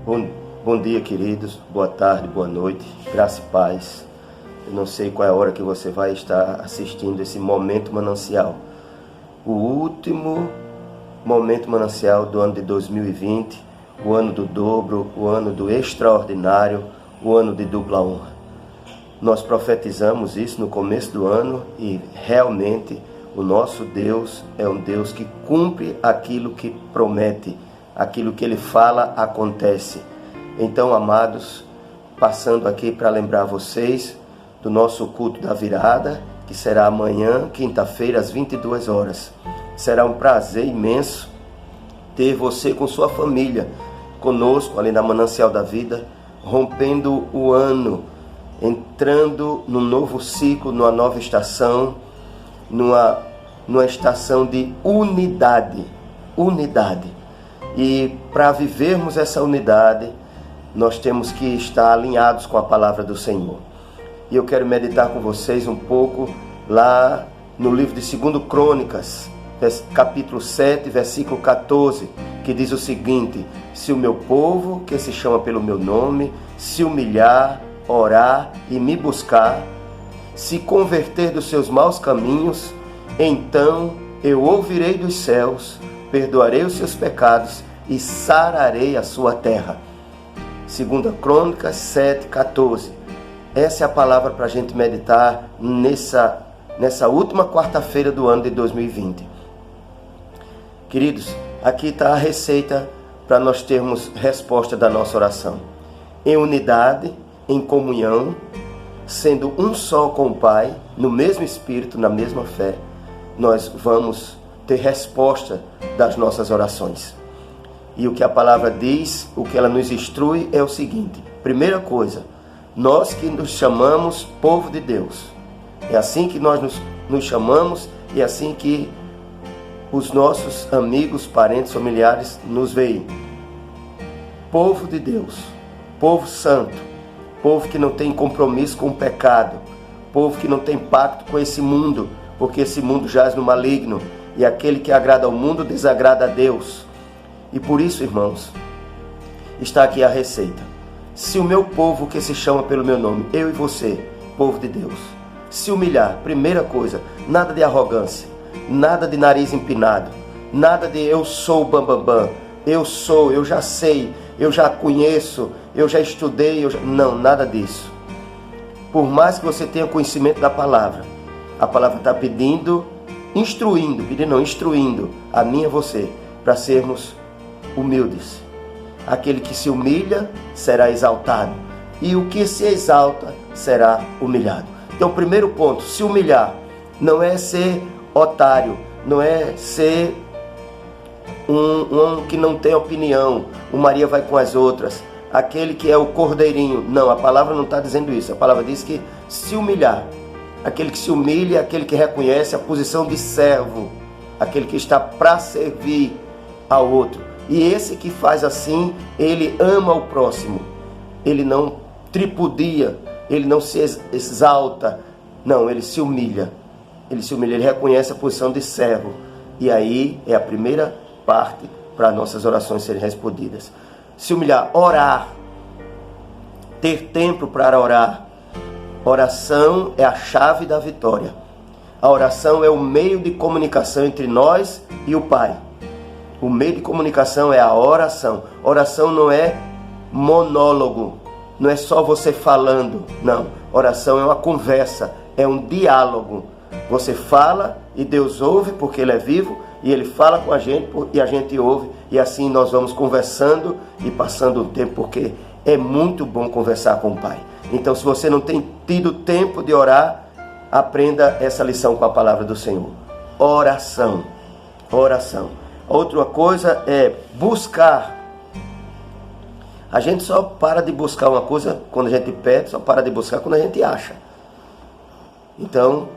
Bom dia, queridos. Boa tarde, boa noite. Graça e paz. Eu não sei qual é a hora que você vai estar assistindo esse Momento Manancial. O último Momento Manancial do ano de 2020, o ano do dobro, o ano do extraordinário, o ano de dupla honra. Nós profetizamos isso no começo do ano e realmente o nosso Deus é um Deus que cumpre aquilo que promete, aquilo que Ele fala acontece. Então, amados, passando aqui para lembrar vocês do nosso culto da virada, que será amanhã, quinta-feira, às 22 horas. Será um prazer imenso ter você com sua família, conosco ali na Manancial da Vida, rompendo o ano, entrando num novo ciclo, numa nova estação, numa estação de unidade. E para vivermos essa unidade, nós temos que estar alinhados com a palavra do Senhor. E eu quero meditar com vocês um pouco lá no livro de 2 Crônicas, capítulo 7, versículo 14, que diz o seguinte: se o meu povo, que se chama pelo meu nome, se humilhar, orar e me buscar, se converter dos seus maus caminhos, então eu ouvirei dos céus, perdoarei os seus pecados e sararei a sua terra. 2 Crônicas 7, 14. Essa é a palavra para a gente meditar nessa última quarta-feira do ano de 2020. Queridos, aqui está a receita para nós termos resposta da nossa oração. Em unidade, em comunhão, sendo um só com o Pai, no mesmo Espírito, na mesma fé, nós vamos ter resposta das nossas orações. E o que a palavra diz, o que ela nos instrui é o seguinte: primeira coisa, nós que nos chamamos povo de Deus, é assim que nós nos chamamos e é assim que os nossos amigos, parentes, familiares nos veem. Povo de Deus, povo santo, povo que não tem compromisso com o pecado, povo que não tem pacto com esse mundo, porque esse mundo jaz no maligno, e aquele que agrada ao mundo desagrada a Deus. E por isso, irmãos, está aqui a receita. Se o meu povo que se chama pelo meu nome, eu e você, povo de Deus, se humilhar, primeira coisa, nada de arrogância, nada de nariz empinado, nada de eu sou o bambambam, eu já sei, eu já conheço, eu já estudei, não, nada disso. Por mais que você tenha conhecimento da palavra, a palavra está instruindo a mim e a você, para sermos humildes. Aquele que se humilha será exaltado, e o que se exalta será humilhado. Então, o primeiro ponto, se humilhar, não é ser otário, não é ser um que não tem opinião, o Maria vai com as outras, aquele que é o cordeirinho. Não, a palavra não está dizendo isso. A palavra diz que se humilhar, aquele que se humilha, aquele que reconhece a posição de servo, aquele que está para servir ao outro. E esse que faz assim, ele ama o próximo, ele não tripudia, ele não se exalta, não, ele se humilha, ele reconhece a posição de servo. E aí é a primeira parte para nossas orações serem respondidas. Se humilhar, orar, ter tempo para orar. Oração é a chave da vitória. A oração é o meio de comunicação entre nós e o Pai. O meio de comunicação é a oração. Oração não é monólogo, não é só você falando, não. Oração é uma conversa, é um diálogo. Você fala e Deus ouve porque Ele é vivo, e Ele fala com a gente e a gente ouve, e assim nós vamos conversando e passando um tempo, porque é muito bom conversar com o Pai. Então, se você não tem tido tempo de orar, aprenda essa lição com a palavra do Senhor. Oração. Outra coisa é buscar. A gente só para de buscar uma coisa quando a gente pede, só para de buscar quando a gente acha. Então,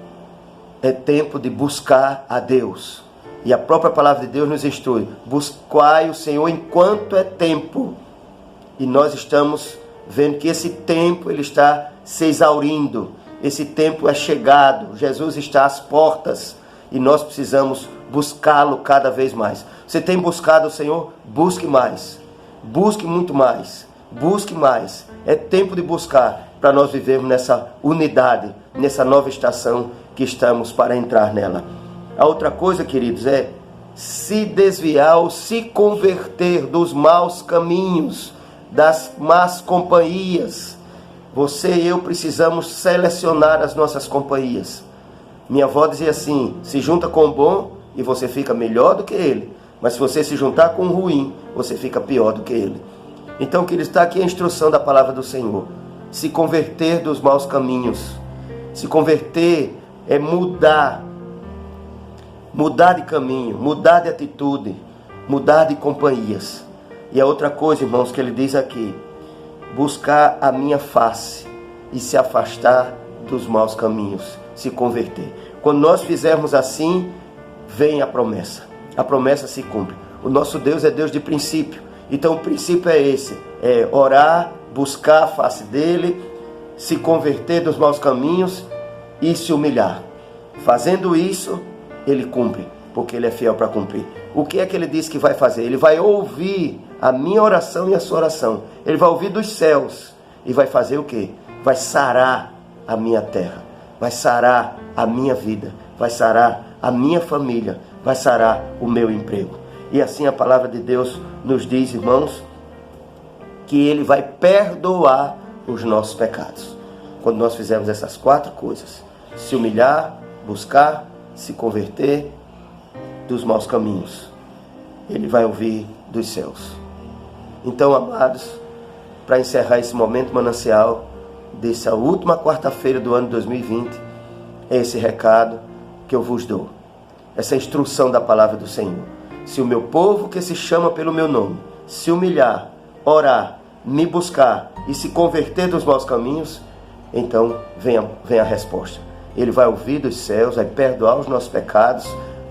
é tempo de buscar a Deus. E a própria palavra de Deus nos instrui: buscai o Senhor enquanto é tempo. E nós estamos vendo que esse tempo ele está se exaurindo. Esse tempo é chegado. Jesus está às portas. E nós precisamos buscá-lo cada vez mais. Você tem buscado o Senhor? Busque mais. Busque muito mais. Busque mais. É tempo de buscar para nós vivermos nessa unidade, nessa nova estação que estamos para entrar nela. A outra coisa, queridos, é se desviar ou se converter dos maus caminhos, das más companhias. Você e eu precisamos selecionar as nossas companhias. Minha avó dizia assim: se junta com o bom e você fica melhor do que ele. Mas se você se juntar com o ruim, você fica pior do que ele. Então, queridos, está aqui a instrução da palavra do Senhor. Se converter dos maus caminhos. Se converter é mudar. Mudar de caminho, mudar de atitude, mudar de companhias. E a outra coisa, irmãos, que ele diz aqui: buscar a minha face e se afastar dos maus caminhos, se converter. Quando nós fizermos assim, vem a promessa. A promessa se cumpre. O nosso Deus é Deus de princípio. Então o princípio é esse: é orar, buscar a face dele, se converter dos maus caminhos e se humilhar. Fazendo isso, ele cumpre, porque ele é fiel para cumprir. O que é que ele diz que vai fazer? Ele vai ouvir a minha oração e a sua oração. Ele vai ouvir dos céus e vai fazer o quê? Vai sarar a minha terra, vai sarar a minha vida, vai sarar a minha família, vai sarar o meu emprego. E assim a palavra de Deus nos diz, irmãos, que ele vai perdoar os nossos pecados. Quando nós fizermos essas 4 coisas: se humilhar, buscar, se converter dos maus caminhos, ele vai ouvir dos céus. Então, amados, para encerrar esse momento manancial dessa última quarta-feira do ano 2020, é esse recado que eu vos dou, essa instrução da palavra do Senhor. Se o meu povo, que se chama pelo meu nome, se humilhar, orar, me buscar e se converter dos maus caminhos, então vem a resposta. Ele vai ouvir dos céus, vai perdoar os nossos pecados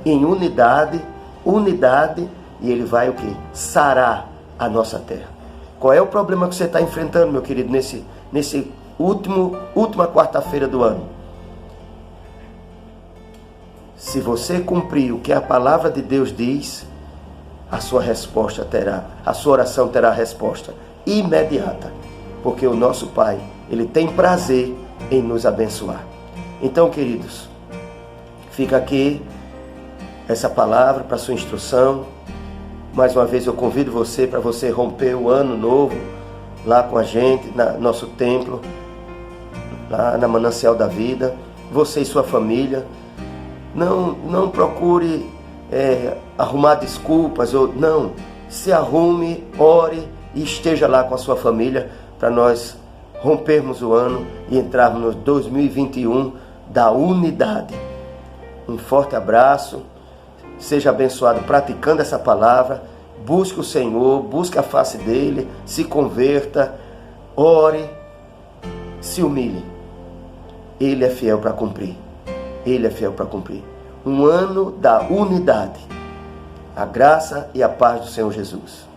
em unidade, e ele vai o quê? Sarar a nossa terra. Qual é o problema que você está enfrentando, meu querido, nesse última quarta-feira do ano? Se você cumprir o que a palavra de Deus diz, a sua oração terá resposta imediata, porque o nosso Pai, ele tem prazer em nos abençoar. Então, queridos, fica aqui essa palavra para sua instrução. Mais uma vez eu convido você para você romper o ano novo lá com a gente, no nosso templo, lá na Manancial da Vida, você e sua família. Não procure arrumar desculpas, não. Se arrume, ore e esteja lá com a sua família para nós rompermos o ano e entrarmos no 2021 da unidade. Um forte abraço, seja abençoado praticando essa palavra. Busque o Senhor, busque a face dele, se converta, ore, se humilhe. Ele é fiel para cumprir. Ele é fiel para cumprir. Um ano da unidade. A graça e a paz do Senhor Jesus.